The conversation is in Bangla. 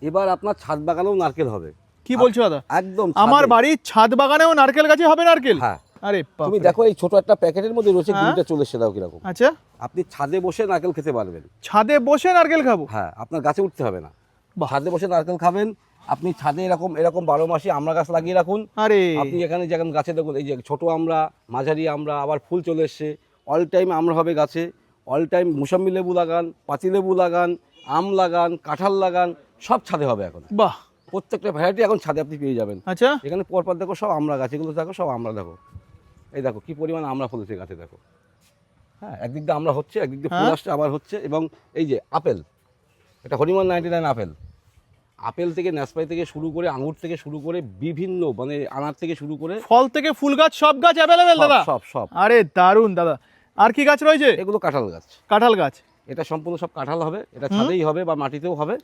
এবার আপনার ছাদ বাগানেও নারকেল হবে। কি বলছো দাদা? একদম আমার ছাদে। বাড়ির ছাদ বাগানেও নারকেল গাছে হবে নারকেল? হ্যাঁ, আরে তুমি বাপরে। দেখো এই ছোট একটা প্যাকেটের মধ্যে রয়েছে, হ্যাঁ। গুড়িটা চলে এসে দাও কিরকম। আচ্ছা, আপনি ছাদে বসে নারকেল খেতে পারবেন। ছাদে বসে নারকেল খাবো? হ্যাঁ, আপনার গাছে উঠতে হবে না, বাহ। ছাদে বসে নারকেল খাবেন। আপনি ছাদে এরকম এরকম 12 মাসে আমড়া গাছ লাগিয়ে রাখুন। আরে আপনি এখানে যেমন গাছে দেখুন, এই যে ছোট আমড়া, মাঝারি আমড়া, আবার ফুল চলে এসছে। অল টাইম আমড়া হবে গাছে, অল টাইম মুসাম্বি লেবু লাগান, পাতি লেবু লাগান, আম লাগান, কাঁঠাল লাগান, সব ছাদে হবে এখন। বাহ। প্রত্যেকটা ভ্যারাইটি এখন ছাদে আপনি পেয়ে যাবেন। আচ্ছা, এখানে পরপর দেখো সব আমড়া গাছ, এগুলো দেখো সব আমড়া, দেখো এই দেখো কি পরিমাণ আমড়া ফলেছে গাছে, দেখো। হ্যাঁ, একদিক দিয়ে আমড়া হচ্ছে, একদিক দিয়ে ফুল হ্যাঁ। আসছে, আবার হচ্ছে। এবং এই যে আপেল, এটা হরিমান 99 আপেল। আপেল থেকে, নাশপাতি থেকে শুরু করে, আঙুর থেকে শুরু করে, বিভিন্ন মানে আনার থেকে শুরু করে ফল থেকে ফুল গাছ সব গাছ অ্যাভেলেবেল সব দাদা? সব সব। আরে দারুন দাদা। আর কি গাছ রয়েছে? এগুলো কাঁঠাল গাছ। কাঁঠাল গাছ। এটা সম্পূর্ণ সব কাঁঠাল হবে, এটা ছাদেই হবে বা মাটিতেও হবে।